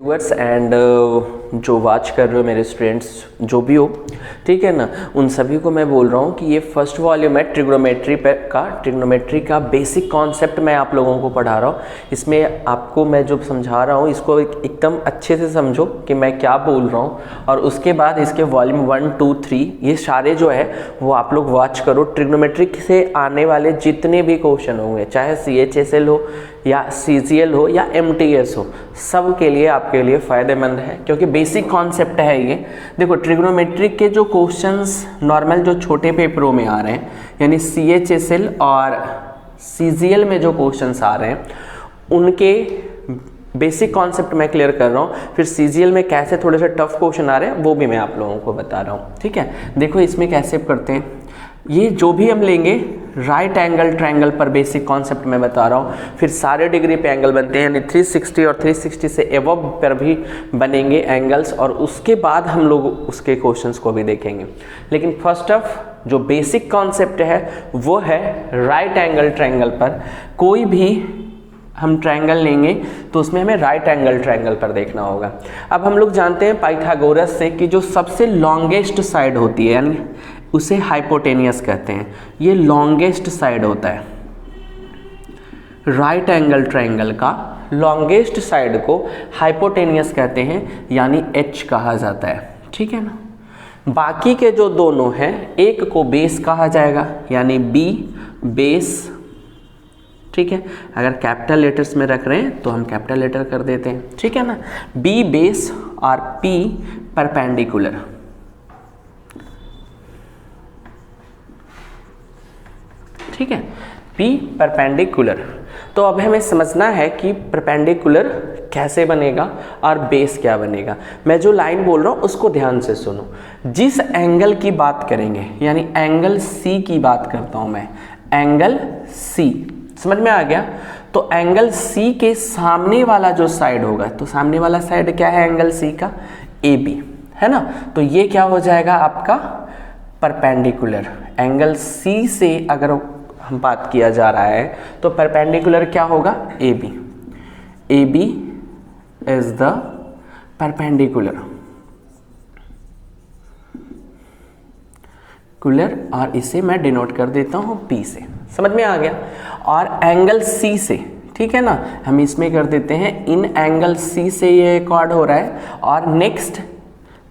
Viewers and जो watch कर रहे हो मेरे स्टूडेंट्स जो भी हो, ठीक है ना, उन सभी को मैं बोल रहा हूँ कि ये फर्स्ट वॉल्यूम है ट्रिग्नोमेट्री का बेसिक कॉन्सेप्ट मैं आप लोगों को पढ़ा रहा हूँ। इसमें आपको मैं जो समझा रहा हूँ इसको एकदम अच्छे से समझो कि मैं क्या बोल रहा हूँ, और उसके बाद इसके वॉल्यूम 1, 2, 3 ये सारे जो है वो आप लोग वॉच करो। ट्रिग्नोमेट्री से आने वाले जितने भी क्वेश्चन होंगे, चाहे CHSL हो या CGL हो या MTS हो, सब के लिए आपके लिए फ़ायदेमंद है, क्योंकि बेसिक कॉन्सेप्ट है ये। देखो ट्रिग्नोमेट्रिक के जो क्वेश्चंस नॉर्मल जो छोटे पेपरों में आ रहे हैं, यानी CHSL और CGL में जो क्वेश्चंस आ रहे हैं उनके बेसिक कॉन्सेप्ट मैं क्लियर कर रहा हूँ। फिर CGL में कैसे थोड़े से टफ क्वेश्चन आ रहे हैं वो भी मैं आप लोगों को बता रहा हूँ, ठीक है। देखो इसमें कैसे करते हैं, ये जो भी हम लेंगे राइट एंगल ट्रायंगल पर बेसिक कॉन्सेप्ट मैं बता रहा हूँ। फिर सारे डिग्री पे एंगल बनते हैं, यानी 360 और 360 से एबव पर भी बनेंगे एंगल्स, और उसके बाद हम लोग उसके क्वेश्चंस को भी देखेंगे। लेकिन फर्स्ट ऑफ जो बेसिक कॉन्सेप्ट है वो है राइट एंगल ट्रायंगल पर कोई भी हम ट्रायंगल लेंगे तो उसमें हमें राइट एंगल ट्रायंगल पर देखना होगा। अब हम लोग जानते हैं पाइथागोरस से कि जो सबसे लॉन्गेस्ट साइड होती है, यानी उसे हाइपोटेनियस कहते हैं, ये लॉन्गेस्ट साइड होता है। राइट एंगल ट्रायंगल का लॉन्गेस्ट साइड को हाइपोटेनियस कहते हैं, यानी H कहा जाता है, ठीक है ना। बाकी के जो दोनों हैं, एक को बेस कहा जाएगा यानी B बेस, ठीक है। अगर कैपिटल लेटर्स में रख रहे हैं तो हम कैपिटल लेटर कर देते हैं, ठीक है ना। B बेस और P परपेंडिकुलर, ठीक है, P परपेंडिकुलर। तो अब हमें समझना है कि परपेंडिकुलर कैसे बनेगा और बेस क्या बनेगा। मैं जो लाइन बोल रहा हूँ उसको ध्यान से सुनो। जिस एंगल की बात करेंगे, यानी एंगल C की बात करता हूँ मैं, एंगल C, समझ में आ गया। तो एंगल C के सामने वाला जो साइड होगा, तो सामने वाला साइड क्या है एंगल C का, AB, है ना। तो ये क्या हो जाएगा आपका परपेंडिकुलर। एंगल C से अगर हम बात किया जा रहा है तो परपेंडिकुलर क्या होगा, AB। AB is the perpendicular और इसे मैं डिनोट कर देता हूँ P से, समझ में आ गया। और एंगल C से, ठीक है ना, हम इसमें कर देते हैं इन एंगल C से ये रिकॉर्ड हो रहा है, और नेक्स्ट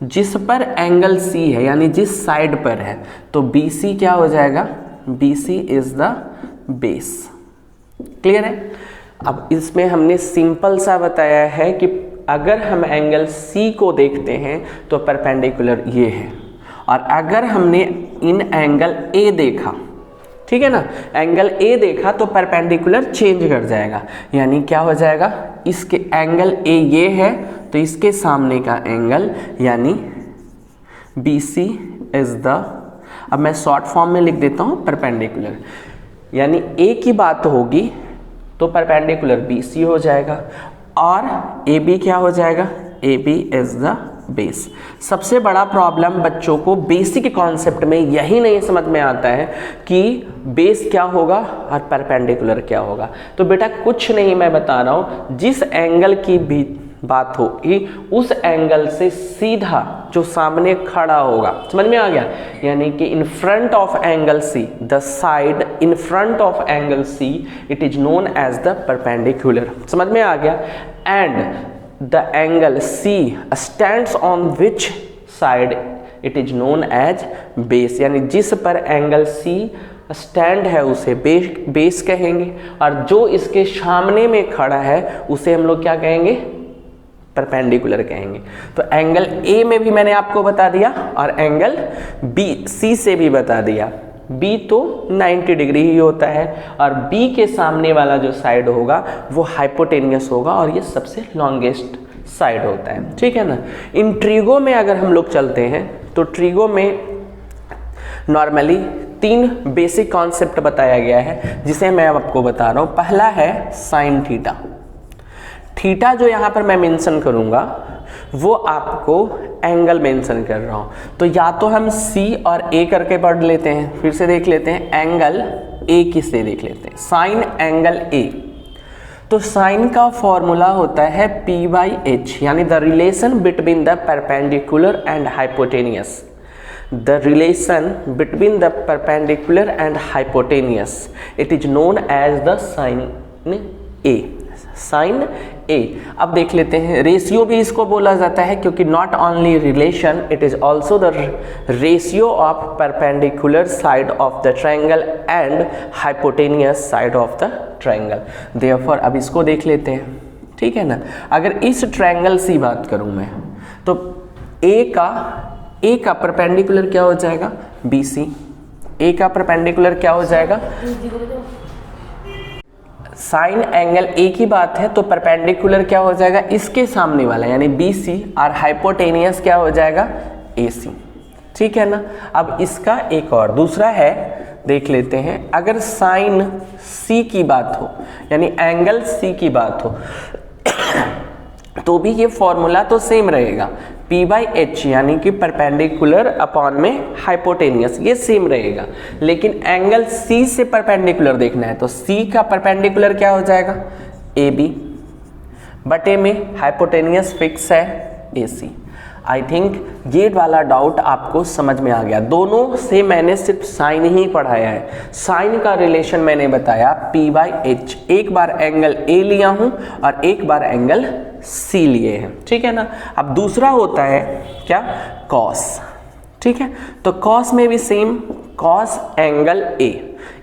जिस पर एंगल C है यानी जिस साइड पर है, तो BC क्या हो जाएगा, BC is the base. Clear है। अब इसमें हमने सिंपल सा बताया है कि अगर हम एंगल C को देखते हैं तो परपेंडिकुलर ये है, और अगर हमने इन एंगल A देखा, ठीक है ना, एंगल A देखा तो परपेंडिकुलर चेंज कर जाएगा, यानी क्या हो जाएगा, इसके एंगल A ये है तो इसके सामने का एंगल यानी BC इज द, अब मैं शॉर्ट फॉर्म में लिख देता हूँ परपेंडिकुलर, यानी A की बात होगी तो परपेंडिकुलर BC हो जाएगा, और AB क्या हो जाएगा, AB इज द बेस। सबसे बड़ा प्रॉब्लम बच्चों को बेसिक कॉन्सेप्ट में यही नहीं समझ में आता है कि बेस क्या होगा और परपेंडिकुलर क्या होगा। तो बेटा कुछ नहीं, मैं बता रहा हूँ, जिस एंगल की भी बात होगी उस एंगल से सीधा जो सामने खड़ा होगा, समझ में आ गया, यानी कि in front of angle C, the side in front of angle C, it is known as the perpendicular, समझ में आ गया। And the angle C stands on which side, it is known as base, यानी जिस पर angle C stand है उसे base कहेंगे, और जो इसके सामने में खड़ा है उसे हम लोग क्या कहेंगे, परपेंडिकुलर कहेंगे। तो एंगल A में भी मैंने आपको बता दिया और एंगल C से भी बता दिया। B तो 90 डिग्री ही होता है, और B के सामने वाला जो साइड होगा वो हाइपोटेनियस होगा, और ये सबसे लॉन्गेस्ट साइड होता है, ठीक है ना। इन ट्रिगो में अगर हम लोग चलते हैं तो ट्रिगो में नॉर्मली 3 बेसिक कॉन्सेप्ट बताया गया है, जिसे मैं आपको बता रहा हूँ। पहला है साइन थीटा। थीटा जो यहाँ पर मैं मेंशन करूँगा वो आपको एंगल मेंशन कर रहा हूँ, तो या तो हम C और A करके पढ़ लेते हैं, फिर से देख लेते हैं एंगल A किससे देख लेते हैं, साइन एंगल A। तो साइन का फॉर्मूला होता है P/H, यानी the relation between the perpendicular and hypotenuse. The relation between the perpendicular and hypotenuse, it is known as the sine A. Sine A. अब देख लेते हैं, रेशियो भी इसको बोला जाता है, क्योंकि not only relation, it is also the ratio of perpendicular side of the triangle and hypotenuse side of the triangle. Therefore अब इसको देख लेते हैं, ठीक है ना। अगर इस ट्रायंगल की बात करूं मैं, तो ए का परपेंडिकुलर क्या हो जाएगा, BC। ए का परपेंडिकुलर क्या हो जाएगा, साइन एंगल ए की बात है तो परपेंडिकुलर क्या हो जाएगा, इसके सामने वाला यानी BC, और हाइपोटेनियस क्या हो जाएगा, AC। ठीक है ना। अब इसका एक और दूसरा है, देख लेते हैं। अगर साइन C की बात हो, यानी एंगल C की बात हो, तो भी ये फॉर्मूला तो सेम रहेगा, P/H, यानी कि परपेंडिकुलर अपॉन में हाइपोटेनियस, ये सेम रहेगा। लेकिन एंगल C से परपेंडिकुलर देखना है, तो C का परपेंडिकुलर क्या हो जाएगा, AB, बटे में हाइपोटेनियस फिक्स है AC। आई थिंक ये वाला डाउट आपको समझ में आ गया। दोनों से मैंने सिर्फ साइन ही पढ़ाया है। साइन का रिलेशन मैंने बताया P/H, एक बार एंगल A लिया हूं और एक बार एंगल C लिए हैं, ठीक है ना। अब दूसरा होता है क्या, कॉस। ठीक है, तो कॉस में भी सेम, कॉस एंगल A,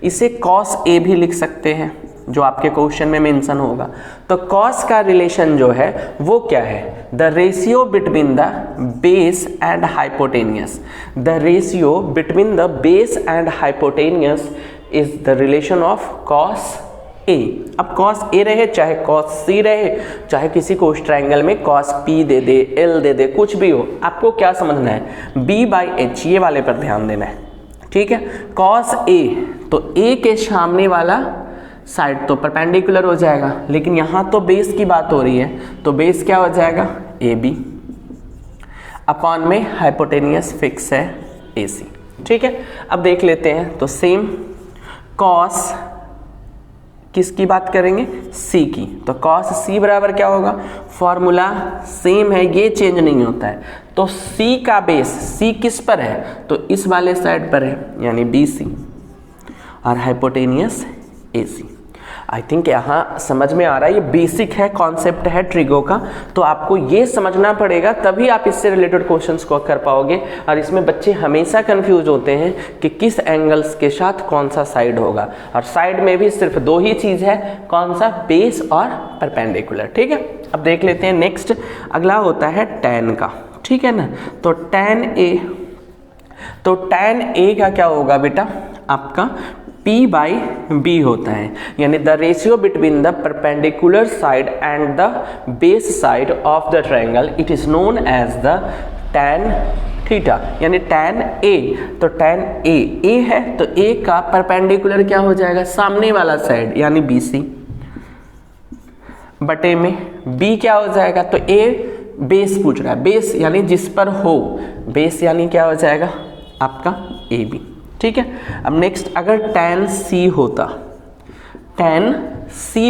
इसे कॉस A भी लिख सकते हैं, जो आपके क्वेश्चन में मेंशन होगा। तो कॉस का रिलेशन जो है वो क्या है, the ratio between the base and hypotenuse. The ratio between the base and hypotenuse is the relation of cos A. अब कॉस ए रहे चाहे कॉस सी रहे, चाहे किसी को उस ट्रायंगल में कॉस पी दे दे, एल दे दे, कुछ भी हो, आपको क्या समझना है, B/H, ये वाले पर ध्यान देना है। ठीक है, कॉस ए, तो ए के सामने वाला साइड तो परपेंडिकुलर हो जाएगा, लेकिन यहां तो बेस की बात हो रही है, तो बेस क्या हो जाएगा, AB, अपॉन में हाइपोटेनियस फिक्स है AC। ठीक है, अब देख लेते हैं, तो सेम कॉस किसकी बात करेंगे, C की, तो कॉस C बराबर क्या होगा, फॉर्मूला सेम है, ये चेंज नहीं होता है। तो C का बेस, C किस पर है, तो इस वाले साइड पर है, यानी BC, और हाइपोटेनियस AC। आई थिंक यहाँ समझ में आ रहा है, ये बेसिक है, कॉन्सेप्ट है ट्रिगो का, तो आपको ये समझना पड़ेगा, तभी आप इससे रिलेटेड क्वेश्चंस को कर पाओगे। और इसमें बच्चे हमेशा कंफ्यूज होते हैं कि किस एंगल्स के साथ कौन सा साइड होगा, और साइड में भी सिर्फ दो ही चीज है, कौन सा, बेस और परपेंडिकुलर। ठीक है, अब देख लेते हैं नेक्स्ट, अगला होता है टैन का। ठीक है ना, तो टैन ए का क्या होगा बेटा, आपका P/B होता है, यानी the ratio between the perpendicular side and the base side of the triangle, it is known as the tan theta, यानी tan A। तो tan A है, तो A का परपेंडिकुलर क्या हो जाएगा, सामने वाला साइड यानी BC, बटे में B क्या हो जाएगा, तो A बेस पूछ रहा है, बेस यानी जिस पर हो, बेस यानी क्या हो जाएगा आपका AB। ठीक है, अब नेक्स्ट, अगर tan C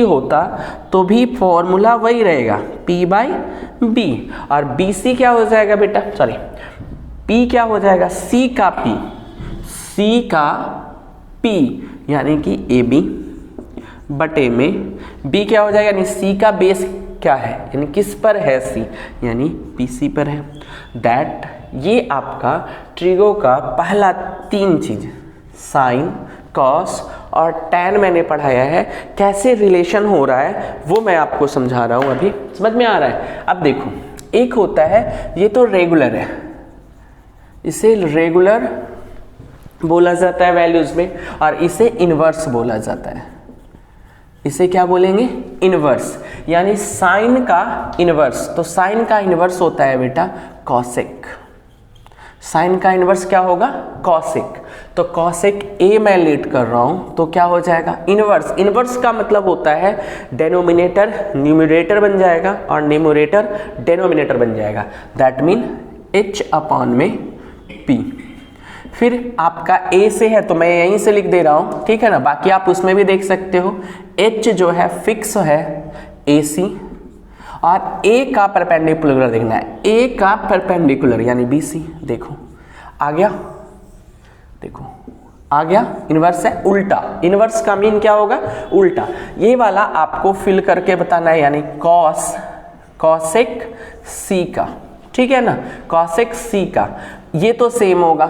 होता तो भी फॉर्मूला वही रहेगा, P/B, और BC क्या हो जाएगा बेटा, सॉरी, P क्या हो जाएगा, C का P यानी कि AB, बटे में B क्या हो जाएगा, यानी C का बेस क्या है, यानी किस पर है, C यानी PC पर है। दैट, ये आपका ट्रिगो का पहला तीन चीज, साइन, कॉस और टैन मैंने पढ़ाया है। कैसे रिलेशन हो रहा है वो मैं आपको समझा रहा हूं, अभी समझ में आ रहा है। अब देखो, एक होता है, ये तो रेगुलर है, इसे रेगुलर बोला जाता है वैल्यूज में, और इसे इनवर्स बोला जाता है। इसे क्या बोलेंगे, इनवर्स, यानी साइन का इनवर्स। तो साइन का इनवर्स होता है बेटा कॉसेक। साइन का इनवर्स क्या होगा, कॉसेक। तो कॉसेक A मैं लेट कर रहा हूं, तो क्या हो जाएगा, इनवर्स। इनवर्स का मतलब होता है डेनोमिनेटर न्यूमरेटर बन जाएगा और न्यूमरेटर डेनोमिनेटर बन जाएगा। दैट मीन H अपॉन में P। फिर आपका A से है तो मैं यहीं से लिख दे रहा हूं, ठीक है ना, बाकी आप उसमें भी देख सकते हो, एच जो है फिक्स है AC, और ए का परपेंडिकुलर देखना है, ए का परपेंडिकुलर यानी BC। देखो आ गया, देखो आ गया, इनवर्स है उल्टा। इनवर्स का मीन क्या होगा? उल्टा। ये वाला आपको फिल करके बताना है, यानी कॉसेक C का, ठीक है ना, कॉसेक C का। ये तो सेम होगा,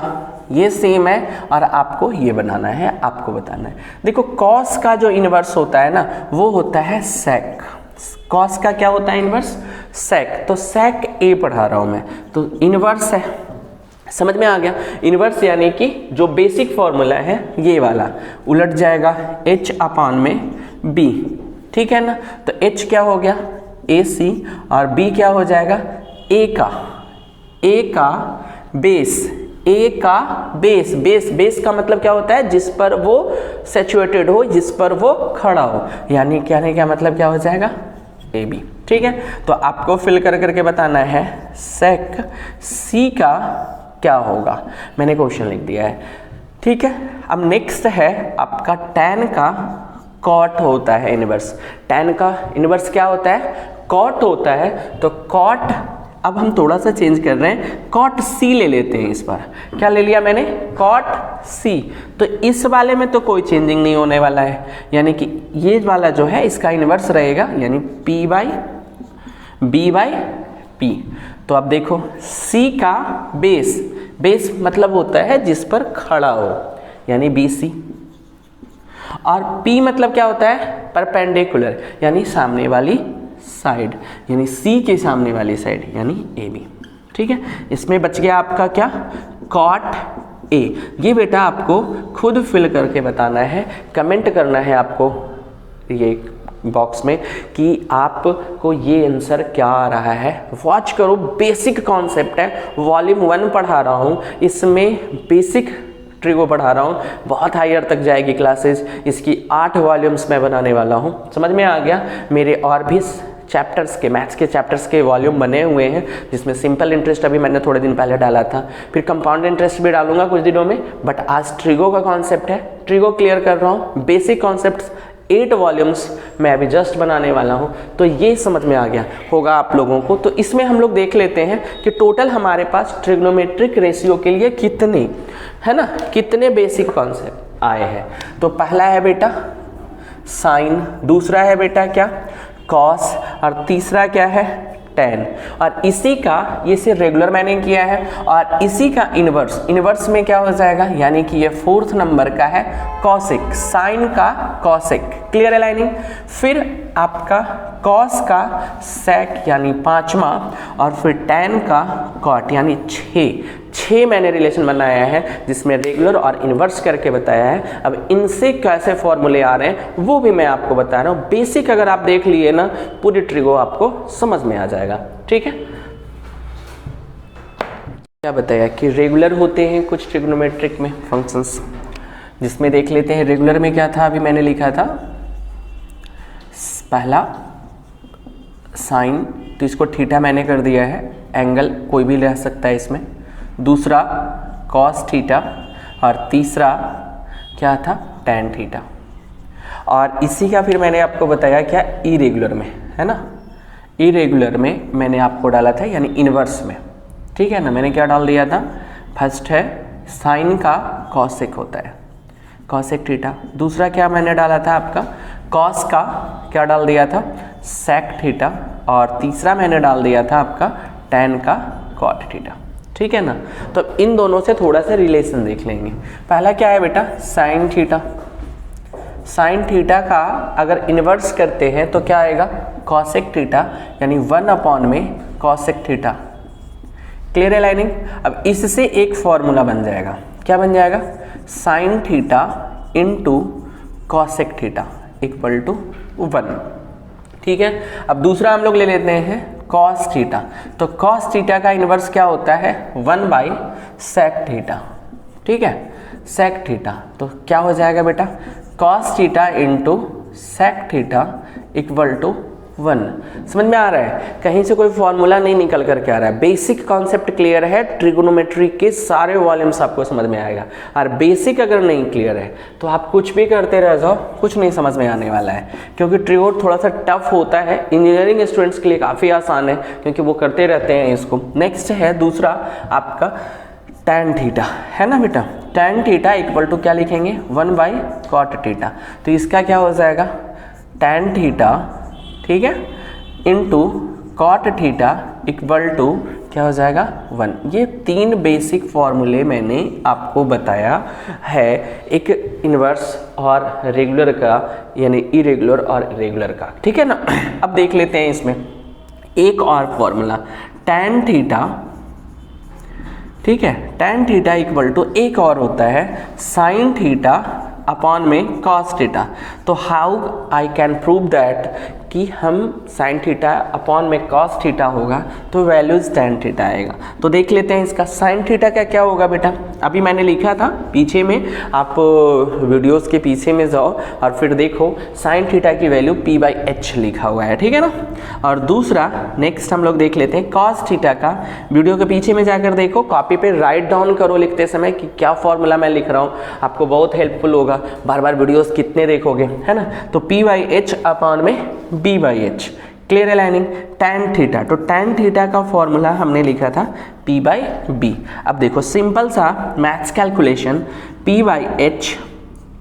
ये सेम है, और आपको ये बनाना है, आपको बताना है। देखो कॉस का जो इनवर्स होता है ना, वो होता है सेक। कॉस का क्या होता है इनवर्स? सेक। तो सेक A पढ़ा रहा हूं मैं, तो इनवर्स है, समझ में आ गया। इनवर्स यानी कि जो बेसिक फॉर्मूला है ये वाला उलट जाएगा H अपान में B, ठीक है ना। तो H क्या हो गया? AC, और B क्या हो जाएगा? A का बेस। A का बेस का मतलब क्या होता है? जिस पर वो सैचुरेटेड हो, जिस पर वो खड़ा हो, यानी कहने का मतलब क्या हो जाएगा? AB, ठीक है। तो आपको फिल करके बताना है सेक C का क्या होगा, मैंने क्वेश्चन लिख दिया है, ठीक है। अब नेक्स्ट है आपका टैन का कॉट होता है इनवर्स। टैन का इनवर्स क्या होता है? कॉट होता है। तो कॉट, अब हम थोड़ा सा चेंज कर रहे हैं, कॉट C ले लेते हैं। इस बार क्या ले लिया मैंने? Cot C। तो इस वाले में तो कोई चेंजिंग नहीं होने वाला है, यानी कि ये वाला जो है इसका इनवर्स रहेगा, यानी P/B/P। तो अब देखो C का बेस मतलब होता है जिस पर खड़ा हो, यानी BC, और P मतलब क्या होता है? परपेंडिकुलर, यानी सामने वाली साइड, यानी C के सामने वाली साइड, यानी AB, ठीक है। इसमें बच गया आपका क्या? Cot A। ये बेटा आपको खुद फिल करके बताना है, कमेंट करना है आपको ये बॉक्स में कि आपको ये आंसर क्या आ रहा है। वॉच करो, बेसिक कॉन्सेप्ट है, वॉल्यूम 1 पढ़ा रहा हूँ, इसमें बेसिक ट्रिगो पढ़ा रहा हूँ, बहुत हायर तक जाएगी क्लासेस, इसकी 8 वॉल्यूम्स मैं बनाने वाला हूँ। समझ में आ गया? मेरे और भी चैप्टर्स के, मैथ्स के चैप्टर्स के वॉल्यूम बने हुए हैं, जिसमें सिंपल इंटरेस्ट अभी मैंने थोड़े दिन पहले डाला था, फिर कंपाउंड इंटरेस्ट भी डालूंगा कुछ दिनों में, बट आज ट्रिगो का कॉन्सेप्ट है, ट्रिगो क्लियर कर रहा हूँ। बेसिक कॉन्सेप्ट्स 8 वॉल्यूम्स मैं अभी जस्ट बनाने वाला हूँ, तो ये समझ में आ गया होगा आप लोगों को। तो इसमें हम लोग देख लेते हैं कि टोटल हमारे पास ट्रिग्नोमेट्रिक रेशियो के लिए कितने, है ना, कितने बेसिक कॉन्सेप्ट आए हैं। तो पहला है बेटा साइन, दूसरा है बेटा क्या? कॉस, और तीसरा क्या है? टैन। और इसी का, ये से रेगुलर मैंने किया है, और इसी का इनवर्स में क्या हो जाएगा, यानी कि ये 4th नंबर का है कॉसेक, साइन का कॉसेक। क्लियर है लाइनिंग? फिर आपका कॉस का सेक यानी 5वां, और फिर टैन का कॉट यानी 6 मैंने रिलेशन बनाया है, जिसमें रेगुलर और इनवर्स करके बताया है। अब इनसे कैसे फॉर्मूले आ रहे हैं वो भी मैं आपको बता रहा हूँ। बेसिक अगर आप देख लिए ना, पूरी ट्रिगो आपको समझ में आ जाएगा, ठीक है। क्या बताया कि रेगुलर होते हैं कुछ ट्रिग्नोमेट्रिक में फंक्शंस, जिसमें देख लेते हैं रेगुलर में क्या था। अभी मैंने लिखा था पहला साइन, तो इसको थीटा मैंने कर दिया है, एंगल कोई भी ले सकता है इसमें। दूसरा कॉस थीटा, और तीसरा क्या था? Tan theta. और इसी का फिर मैंने आपको बताया क्या? इरेगुलर में, है ना, इरेगुलर में मैंने आपको डाला था, यानी इनवर्स में, ठीक है ना। मैंने क्या डाल दिया था? फर्स्ट है साइन का कॉसेक होता है, कॉसेक थीटा। दूसरा क्या मैंने डाला था आपका? कॉस का क्या डाल दिया था? Sec theta. और तीसरा मैंने डाल दिया था आपका टैन का कॉट थीटा, ठीक है ना। तो इन दोनों से थोड़ा सा रिलेशन देख लेंगे। पहला क्या है बेटा? Sine theta. साइन थीटा का अगर इन्वर्स करते हैं तो क्या आएगा? कॉसेक थीटा, यानी 1 में कॉसेक थीटा। क्लियर है लाइनिंग? अब इससे एक फॉर्मूला बन जाएगा, क्या बन जाएगा? Sine theta into cosec theta equal to 1, ठीक है। अब दूसरा हम लोग ले लेते हैं कॉस थीटा। तो कॉस थीटा का इन्वर्स क्या होता है? 1/सेक थीटा, ठीक है, सेक थीटा। तो क्या हो जाएगा बेटा? Cos theta into sec theta equal to 1। समझ में आ रहा है, कहीं से कोई फॉर्मूला नहीं निकल करके आ रहा है, बेसिक कॉन्सेप्ट क्लियर है, ट्रिगोनोमेट्री के सारे वॉल्यूम्स आपको समझ में आएगा। और बेसिक अगर नहीं क्लियर है तो आप कुछ भी करते रह जाओ, कुछ नहीं समझ में आने वाला है, क्योंकि ट्रिगोन थोड़ा सा टफ होता है, इंजीनियरिंग स्टूडेंट्स के लिए काफ़ी आसान है क्योंकि वो करते रहते हैं इसको। नेक्स्ट है दूसरा आपका tan थीटा, है ना बेटा, tan थीटा इक्वल टू क्या लिखेंगे 1/cot थीटा। तो इसका क्या हो जाएगा tan थीटा, ठीक है, into cot theta equal to क्या हो जाएगा 1। ये 3 बेसिक फॉर्मूले मैंने आपको बताया है, एक इन्वर्स और रेगुलर का, यानी इरेगुलर और रेगुलर का, ठीक है ना। अब देख लेते हैं इसमें एक और फॉर्मूला tan थीटा, ठीक है, tan थीटा इक्वल टू एक और होता है sin थीटा अपॉन में cos थीटा। तो how I can prove that कि हम sin थीटा अपॉन में cos थीटा होगा तो वैल्यूज tan थीटा आएगा। तो देख लेते हैं इसका sin थीटा का क्या होगा बेटा, अभी मैंने लिखा था पीछे में, आप वीडियोस के पीछे में जाओ और फिर देखो sin थीटा की वैल्यू p/h लिखा हुआ है, ठीक है ना। और दूसरा नेक्स्ट हम लोग देख लेते हैं cos थीटा का, वीडियो के पीछे में जाकर देखो, कॉपी पे राइट डाउन करो लिखते समय कि क्या फॉर्मूला मैं लिख रहा हूँ, आपको बहुत हेल्पफुल होगा, बार बार वीडियोस कितने देखोगे, है ना। तो p/h अपॉन में b/h, क्लियर है लाइनिंग। tan थीटा, तो tan थीटा का फॉर्मूला हमने लिखा था p/b। अब देखो सिंपल सा मैथ्स कैलकुलेशन, p/h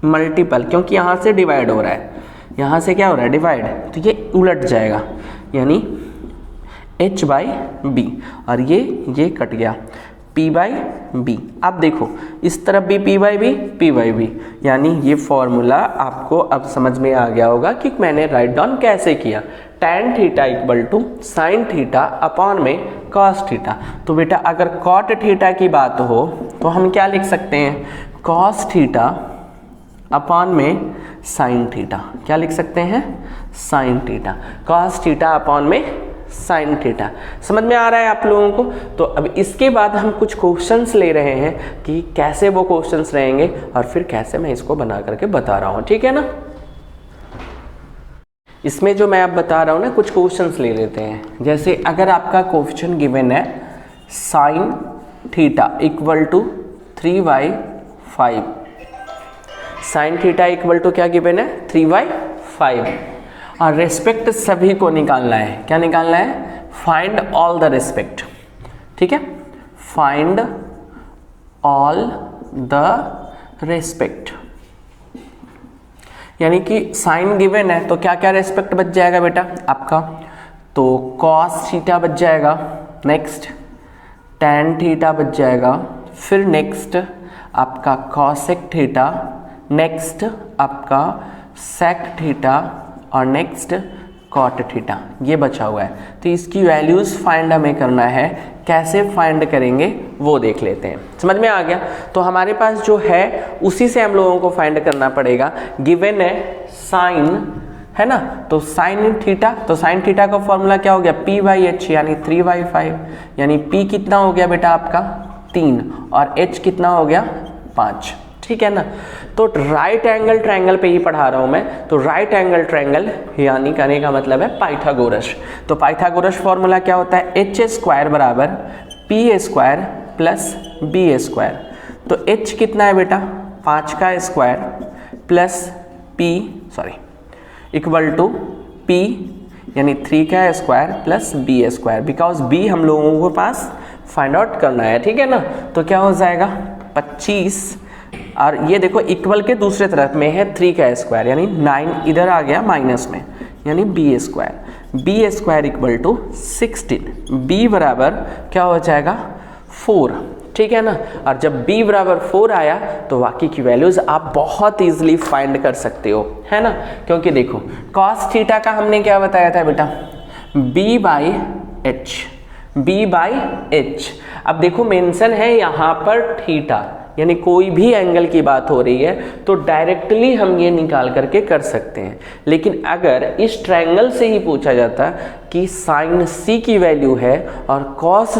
मल्टीपल, क्योंकि यहाँ से डिवाइड हो रहा है, यहाँ से क्या हो रहा है डिवाइड, तो ये उलट जाएगा, यानी h/b, और ये कट गया p/b। अब देखो इस तरफ भी p/b, यानी ये फॉर्मूला आपको अब समझ में आ गया होगा कि मैंने राइट डाउन कैसे किया। tan theta equal to sin theta upon में cos थीटा। तो बेटा अगर cot थीटा की बात हो तो हम क्या लिख सकते हैं, cos थीटा अपॉन में sin थीटा, क्या लिख सकते हैं sin theta, cos theta upon में sin थीटा। समझ में आ रहा है आप लोगों को। तो अब इसके बाद हम कुछ क्वेश्चंस ले रहे हैं कि कैसे वो क्वेश्चंस रहेंगे और फिर कैसे मैं इसको बना करके बता रहा हूँ, ठीक है ना। इसमें जो मैं अब बता रहा हूँ ना, कुछ क्वेश्चंस ले लेते हैं। जैसे अगर आपका क्वेश्चन गिवन है sin theta equal to 3/5, sin theta equal to क्या गिवन है 3/5, और रेस्पेक्ट सभी को निकालना है, क्या निकालना है, फाइंड ऑल द रेस्पेक्ट, ठीक है, फाइंड ऑल द रेस्पेक्ट, यानी कि साइन गिवन है तो क्या क्या रेस्पेक्ट बच जाएगा बेटा आपका, तो cos थीटा बच जाएगा, नेक्स्ट tan थीटा बच जाएगा, फिर नेक्स्ट आपका cosec थीटा, नेक्स्ट आपका sec थीटा, और नेक्स्ट cot थीटा, ये बचा हुआ है। तो इसकी वैल्यूज़ फाइंड हमें करना है, कैसे फाइंड करेंगे वो देख लेते हैं। समझ में आ गया। तो हमारे पास जो है उसी से हम लोगों को फाइंड करना पड़ेगा। गिवन है साइन, है ना, तो साइन थीटा, तो साइन थीटा का फॉर्मूला क्या हो गया p/h, यानी 3/5, यानी p कितना हो गया बेटा आपका 3 और h कितना हो गया 5, ठीक है ना। तो राइट एंगल ट्रायंगल पे ही पढ़ा रहा हूँ मैं, तो राइट एंगल ट्रायंगल यानी कहने का मतलब है पाइथागोरस। तो पाइथागोरस फॉर्मूला क्या होता है, h² बराबर p² प्लस b²। तो h कितना है बेटा 5 का square plus equal to p यानी 3 का square plus b², because b हम लोगों के पास फाइंड आउट करना है, ठीक है ना। तो क्या हो जाएगा 25, और ये देखो इक्वल के दूसरे तरफ में है 3 का स्क्वायर, यानी 9 इधर आ गया माइनस में, यानी b² इक्वल टू 16, b बराबर क्या हो जाएगा 4, ठीक है ना। और जब b बराबर 4 आया तो बाकी की वैल्यूज आप बहुत इजीली फाइंड कर सकते हो, है ना, क्योंकि देखो cos थीटा का हमने क्या बताया था बेटा b/h। अब देखो मेंशन है यहाँ पर थीटा, यानी कोई भी एंगल की बात हो रही है तो डायरेक्टली हम ये निकाल करके कर सकते हैं। लेकिन अगर इस ट्रायंगल से ही पूछा जाता कि साइन c की वैल्यू है और cos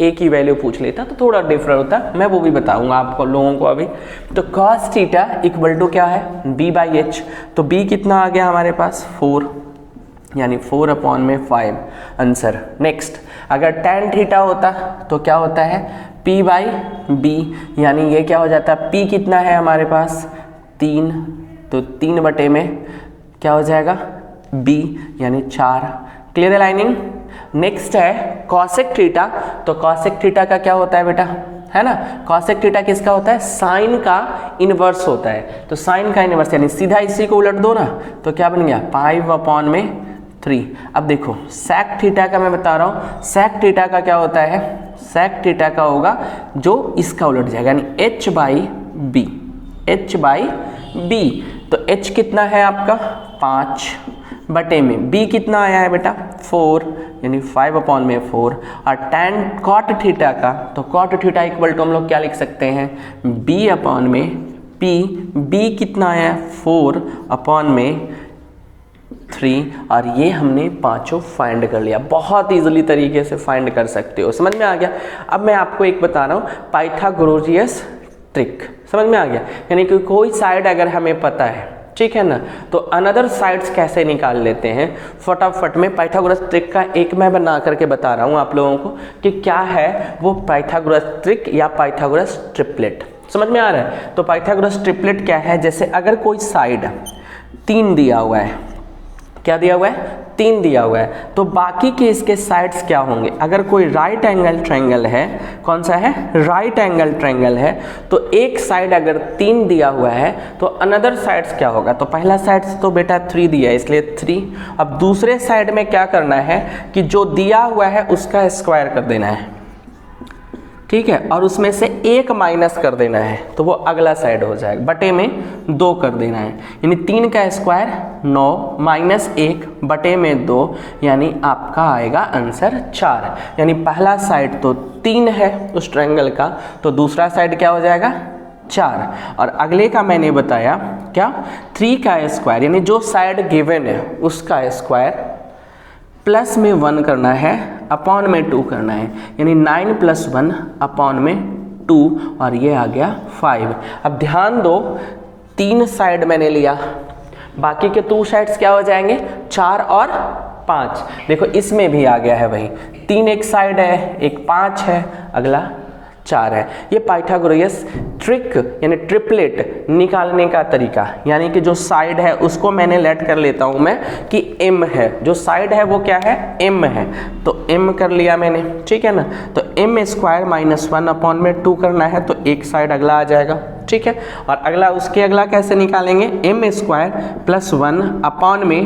a की वैल्यू पूछ लेता तो थोड़ा डिफरेंट होता, मैं वो भी बताऊंगा आपको लोगों को अभी। तो cos थीटा इक्वल टू क्या है b/h, तो b कितना आ गया हमारे पास 4, यानी 4/5 आंसर। नेक्स्ट, अगर tan थीटा होता तो क्या होता है, P/B, यानी ये क्या हो जाता है, P कितना है हमारे पास 3, तो 3 बटे में क्या हो जाएगा B, यानी 4। क्लियर है लाइनिंग। नेक्स्ट है कॉसेक थीटा, तो कॉसेक थीटा का क्या होता है बेटा, है ना, कॉसेक थीटा किसका होता है, साइन का इनवर्स होता है। तो साइन का इनवर्स यानी सीधा इसी को उलट दो ना, तो क्या बन गया 5/3। अब देखो सेक थीटा का मैं बता रहा हूँ, सेक थीटा का क्या होता है, सेक थीटा का होगा जो इसका उलट जाएगा, यानी H/B, H/B। तो H कितना है आपका 5 बटे में B कितना आया है बेटा 4, यानी 5/4। और tan cot थीटा का, तो cot थीटा इक्वल टू हम लोग क्या लिख सकते हैं, B/P। B कितना आया है 4/3, और ये हमने पांचों फाइंड कर लिया। बहुत इजीली तरीके से फाइंड कर सकते हो, समझ में आ गया। अब मैं आपको एक बता रहा हूँ पाइथागोरस ट्रिक, समझ में आ गया, यानी कि कोई साइड अगर हमें पता है, ठीक है ना, तो अनदर साइड्स कैसे निकाल लेते हैं फटाफट में। पाइथागोरस ट्रिक का एक मैं बना करके बता रहा हूँ आप लोगों को कि क्या है वो पाइथागोरस ट्रिक या पाइथागोरस ट्रिपलेट, समझ में आ रहा है। तो पाइथागोरस ट्रिपलेट क्या है, जैसे अगर कोई साइड 3 दिया हुआ है, क्या दिया हुआ है 3 दिया हुआ है, तो बाकी के इसके साइड्स क्या होंगे। अगर कोई राइट एंगल ट्रायंगल है, कौन सा है, राइट एंगल ट्रायंगल है, तो एक साइड अगर 3 दिया हुआ है तो अनदर साइड्स क्या होगा, तो पहला साइड्स तो बेटा 3 दिया है इसलिए 3। अब दूसरे साइड में क्या करना है कि जो दिया हुआ है उसका स्क्वायर कर देना है, ठीक है, और उसमें से 1 माइनस कर देना है, तो वो अगला साइड हो जाएगा, बटे में 2 कर देना है, यानी 3 का स्क्वायर 9 माइनस 1 बटे में 2, यानी आपका आएगा आंसर 4। यानी पहला साइड तो 3 है उस ट्रायंगल का, तो दूसरा साइड क्या हो जाएगा 4। और अगले का मैंने बताया क्या 3 का स्क्वायर, यानी जो साइड गिवन है उसका स्क्वायर प्लस में 1 करना है, अपॉन में 2 करना है, यानी 9 + 1 अपॉन में 2, और ये आ गया 5। अब ध्यान दो 3 साइड मैंने लिया, बाकी के 2 साइड्स क्या हो जाएंगे 4 और 5। देखो इसमें भी आ गया है वही, 3 एक साइड है, एक 5 है, अगला 4 है। ये पाइथागोरस ट्रिक यानी ट्रिपलेट निकालने का तरीका, यानी कि जो साइड है उसको मैंने लेट कर लेता हूं मैं कि m है, जो साइड है वो क्या है m है, तो m कर लिया मैंने, ठीक है ना। तो m² - 1 अपॉन में 2 करना है, तो एक साइड अगला आ जाएगा, ठीक है। और अगला उसके अगला कैसे निकालेंगे, m² + 1 अपॉन में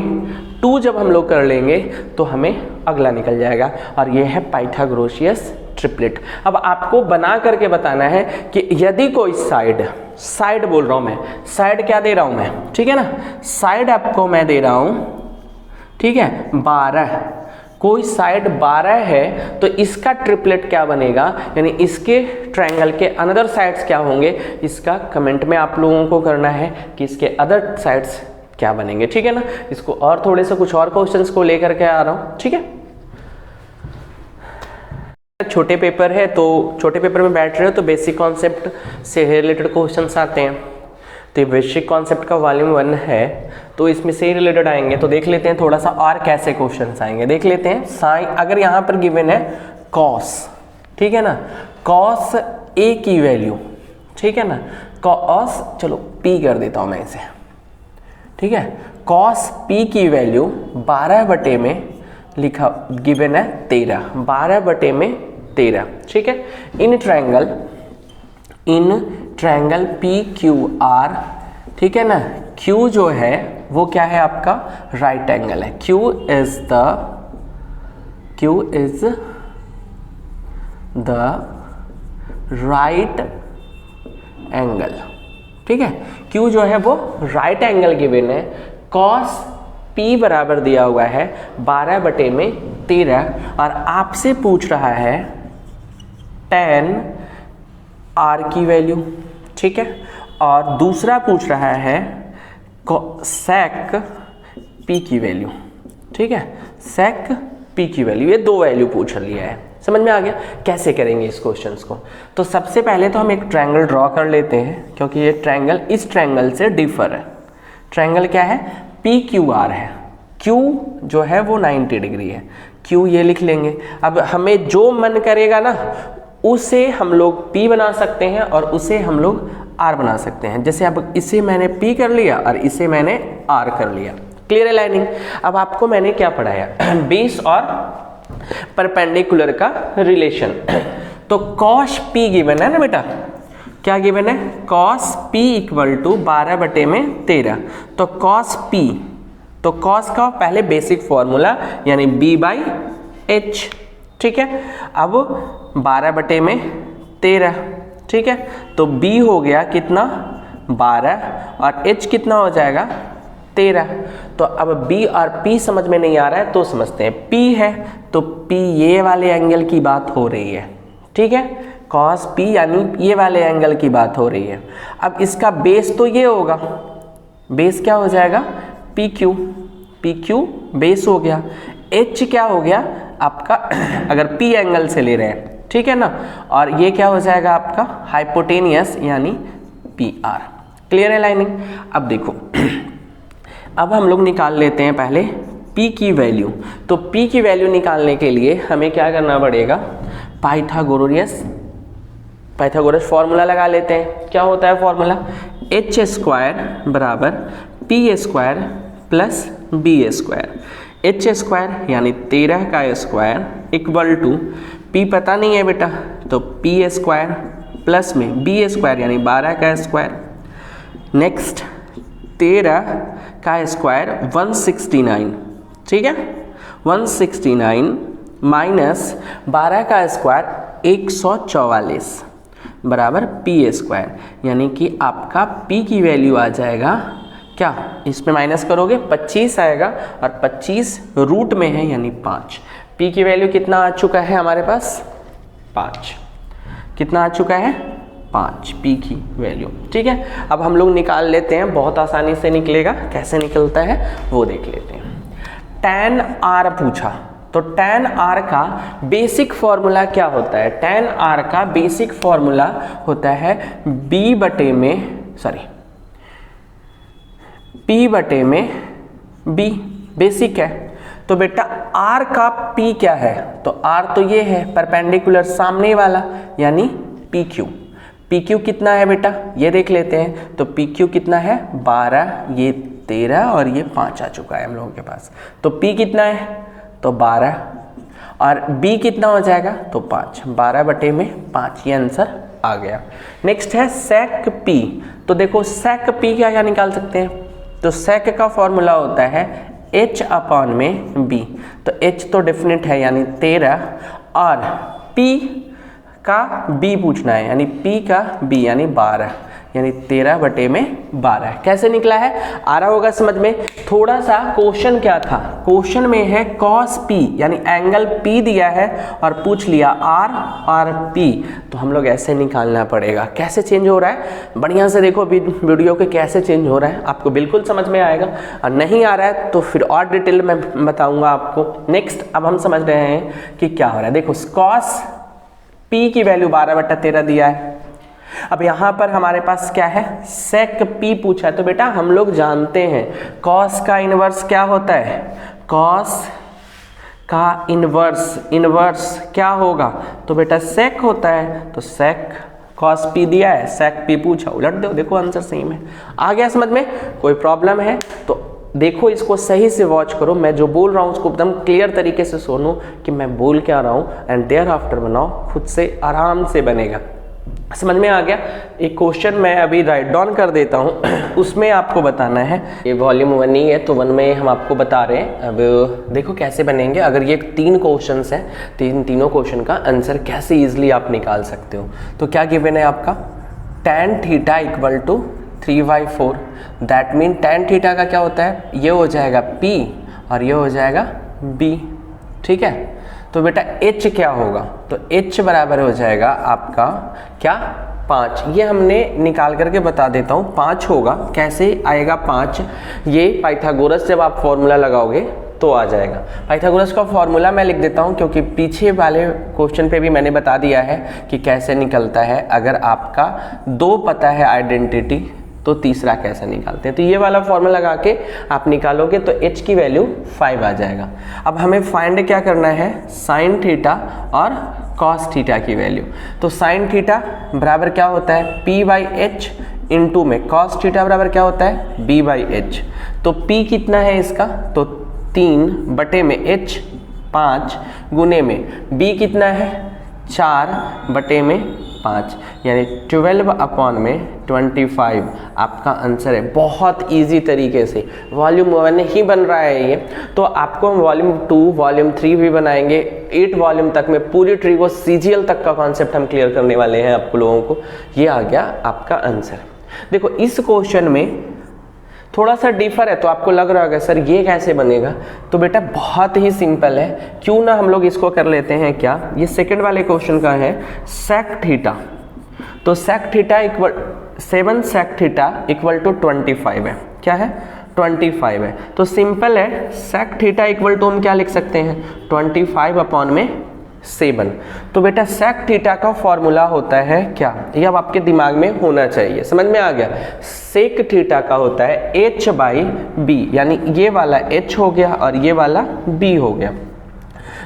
2 जब हम लोग कर लेंगे तो हमें अगला निकल जाएगा, और ये है पाइथागोरस ट्रिपलेट। अब आपको बना करके बताना है कि यदि कोई साइड बोल रहा हूं मैं, साइड क्या दे रहा हूं मैं, ठीक है ना, साइड आपको मैं दे रहा हूं, ठीक है 12, कोई साइड 12 है तो इसका ट्रिपलेट क्या बनेगा, यानी इसके ट्रायंगल के अनदर साइड्स क्या होंगे, इसका कमेंट में आप लोगों को करना है कि इसके अदर साइड्स क्या बनेंगे, ठीक है ना। इसको और थोड़े से कुछ और क्वेश्चंस को लेकर के आ रहा हूं, ठीक है। छोटे पेपर है तो छोटे पेपर में बैठ रहे हो तो बेसिक कॉन्सेप्ट से रिलेटेड क्वेश्चंस आते हैं, तो ये बेसिक कॉन्सेप्ट का वॉल्यूम 1 है, तो इसमें से रिलेटेड आएंगे। तो देख लेते हैं थोड़ा सा और कैसे क्वेश्चंस आएंगे, देख लेते हैं। साइन अगर यहाँ पर गिवन है कॉस, ठीक है ना, कॉस ए की वैल्यू, ठीक है ना, कॉस चलो पी कर देता हूँ मैं इसे, ठीक है, कॉस पी की वैल्यू 12 बटे में लिखा गिवन है 13, 12 बटे में 13, ठीक है। इन ट्रायंगल PQR, ठीक है ना, Q जो है वो क्या है आपका राइट एंगल है, Q is the right angle, ठीक है, Q जो है वो राइट एंगल गिवन है, कॉस P बराबर दिया हुआ है 12 बटे में 13, और आपसे पूछ रहा है tan R की वैल्यू, ठीक है, और दूसरा पूछ रहा है sec P की वैल्यू, ठीक है, sec P की वैल्यू, ये 2 वैल्यू पूछ लिया है। समझ में आ गया कैसे करेंगे इस क्वेश्चंस को। तो सबसे पहले तो हम एक ट्रायंगल ड्रॉ कर लेते हैं, क्योंकि ये ट्रायंगल इस ट्रायंगल से डिफर है। ट्रायंगल क्या है PQR है, Q जो है वो 90 डिग्री है, Q ये लिख लेंगे। अब हमें जो मन करेगा ना उसे हम लोग P बना सकते हैं और उसे हम लोग R बना सकते हैं। जैसे अब इसे मैंने P कर लिया और इसे मैंने R कर लिया। क्लियर है लाइनिंग। अब आपको मैंने क्या पढ़ाया, बेस और परपेंडिकुलर का रिलेशन। तो cos P गिवन है ना बेटा, क्या गिवन है, cos P इक्वल टू 12/13। तो cos P, तो cos का पहले बेसिक फॉर्मूला यानी B/H, ठीक है। अब 12/13, ठीक है। तो B हो गया कितना 12 और H कितना हो जाएगा 13। तो अब B और P समझ में नहीं आ रहा है तो समझते हैं P है, तो P ये वाले एंगल की बात हो रही है, ठीक है। cos P यानी ये वाले एंगल की बात हो रही है। अब इसका बेस तो ये होगा, बेस क्या हो जाएगा PQ, PQ बेस हो गया। H क्या हो गया आपका अगर P एंगल से ले रहे हैं, ठीक है ना, और ये क्या हो जाएगा आपका हाइपोटेनियस यानी PR। क्लियर है लाइनिंग। अब देखो अब हम लोग निकाल लेते हैं पहले P की वैल्यू। तो P की वैल्यू निकालने के लिए हमें क्या करना पड़ेगा, पाइथागोरस फॉर्मूला लगा लेते हैं। क्या होता है फॉर्मूला, H² बराबर P² प्लस B²। H² यानी 13 का स्क्वायर इक्वल टू P पता नहीं है बेटा, तो P² प्लस में B² यानी 12 का स्क्वायर, नेक्स्ट 13 का स्क्वायर 169, ठीक है। 169 माइनस 12 का स्क्वायर 144 बराबर P², यानी कि आपका P की वैल्यू आ जाएगा क्या, इसमें माइनस करोगे 25 आएगा और 25 रूट में है यानी 5। P की वैल्यू कितना आ चुका है हमारे पास 5, कितना आ चुका है 5 P की वैल्यू, ठीक है। अब हम लोग निकाल लेते हैं, बहुत आसानी से निकलेगा, कैसे निकलता है वो देख लेते हैं। tan R पूछा, तो tan R का बेसिक फॉर्मूला क्या होता है, tan R का बेसिक फॉर्मूला होता है P/B, बेसिक है। तो बेटा R का P क्या है, तो R तो ये है परपेंडिकुलर सामने वाला यानी PQ। PQ कितना है बेटा ये देख लेते हैं, तो PQ कितना है 12, ये 13 और ये 5 आ चुका है हम लोगों के पास। तो P कितना है तो 12 और B कितना हो जाएगा तो 5, 12/5 ये आंसर आ गया। नेक्स्ट है sec P। तो देखो sec P क्या निकाल सकते हैं, तो sec का फॉर्मूला होता है H/B। तो H तो डेफिनेट है यानी 13 और P का B पूछना है यानी P का B यानी 12 यानी 13/12। कैसे निकला है आ रहा होगा समझ में। थोड़ा सा क्वेश्चन क्या था, क्वेश्चन में है cos P यानी एंगल P दिया है और पूछ लिया R और P, तो हम लोग ऐसे निकालना पड़ेगा। कैसे चेंज हो रहा है बढ़िया से देखो वीडियो के, कैसे चेंज हो रहा है आपको बिल्कुल समझ में आएगा, और नहीं आ रहा है तो फिर और डिटेल में बताऊंगा आपको। नेक्स्ट अब हम समझ रहे हैं कि क्या हो रहा है। देखो cos P की वैल्यू 12/13 दिया है। अब यहाँ पर हमारे पास क्या है sec P पूछा है, तो बेटा हम लोग जानते हैं cos का इनवर्स क्या होता है, cos का इनवर्स क्या होगा, तो बेटा sec होता है। तो sec cos P दिया है, sec P पूछा, उलट दो, देखो आंसर सेम है। आ गया समझ में, कोई प्रॉब्लम है तो देखो इसको सही से वॉच करो, मैं जो बोल रहा हूँ उसको एकदम क्लियर तरीके से सुनो कि मैं बोल क्या रहा हूँ, एंड देयर आफ्टर बनाओ, खुद से आराम से बनेगा। समझ में आ गया। एक क्वेश्चन मैं अभी राइट डाउन कर देता हूँ, उसमें आपको बताना है, ये वॉल्यूम 1 ही है तो 1 में हम आपको बता रहे हैं। अब देखो कैसे बनेंगे, अगर ये 3 क्वेश्चंस हैं, तीनों क्वेश्चन का आंसर कैसे इजीली आप निकाल सकते हो। तो क्या गिवन है आपका tan theta equal to 3/4, that mean tan theta का क्या होता है, ये हो जाएगा P और ये हो जाएगा B, ठीक है। तो बेटा H क्या होगा, तो H बराबर हो जाएगा आपका क्या 5, ये हमने निकाल करके बता देता हूँ। 5 होगा, कैसे आएगा 5, ये पाइथागोरस जब आप फॉर्मूला लगाओगे तो आ जाएगा। पाइथागोरस का फॉर्मूला मैं लिख देता हूँ क्योंकि पीछे वाले क्वेश्चन पे भी मैंने बता दिया है कि कैसे निकलता है। अगर आपका 2 पता है आइडेंटिटी, तो तीसरा कैसे निकालते हैं, तो ये वाला फॉर्मूला लगा के आप निकालोगे तो h की वैल्यू 5 आ जाएगा। अब हमें फाइंड क्या करना है, साइन थीटा और कॉस थीटा की वैल्यू। तो साइन थीटा बराबर क्या होता है p/h, इनटू में कॉस थीटा बराबर क्या होता है b/h। तो p कितना है इसका, तो 3/h 5 गुने में b कितना है 4/5 यानी 12/25 आपका आंसर है। बहुत इजी तरीके से वॉल्यूम 1 ही बन रहा है ये, तो आपको हम वॉल्यूम 2 वॉल्यूम 3 भी बनाएंगे। 8 वॉल्यूम तक में पूरी ट्री को CGL तक का कॉन्सेप्ट हम क्लियर करने वाले हैं आप लोगों को। ये आ गया आपका आंसर। देखो इस क्वेश्चन में थोड़ा सा डिफर है, तो आपको लग रहा होगा सर ये कैसे बनेगा, तो बेटा बहुत ही सिंपल है, क्यों ना हम लोग इसको कर लेते हैं। क्या ये सेकंड वाले क्वेश्चन का है, सेक थीटा, तो sec theta equal 7 sec theta equal to 25 है। क्या है 25 है, तो सिंपल है, सेक थीटा इक्वल टू हम क्या लिख सकते हैं 25/7। तो बेटा सेक थीटा का फॉर्मूला होता है क्या, ये अब आपके दिमाग में होना चाहिए, समझ में आ गया। सेक थीटा का होता है h/b, यानी ये वाला h हो गया और ये वाला b हो गया।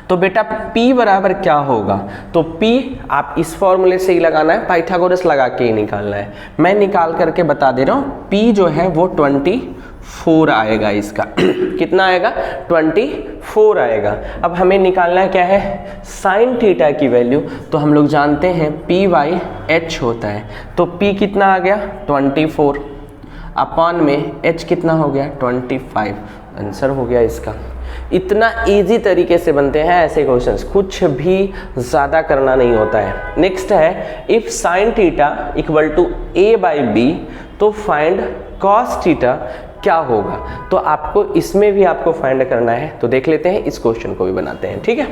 तो बेटा p बराबर क्या होगा, तो p आप इस फॉर्मूले से ही लगाना है, पाइथागोरस लगा के ही निकालना है। मैं निकाल करके बता दे रहा हूँ, p जो है वो 24 आएगा इसका कितना आएगा 24 आएगा। अब हमें निकालना क्या है साइन थीटा की वैल्यू, तो हम लोग जानते हैं p/h होता है, तो p कितना आ गया 24 अपॉन में h कितना हो गया 25, आंसर हो गया इसका। इतना इजी तरीके से बनते हैं ऐसे क्वेश्चंस, कुछ भी ज़्यादा करना नहीं होता है। नेक्स्ट है if sine theta equal to a/b, तो फाइंड कॉस थीटा क्या होगा। तो आपको इसमें भी आपको फाइंड करना है, तो देख लेते हैं, इस क्वेश्चन को भी बनाते हैं, ठीक है।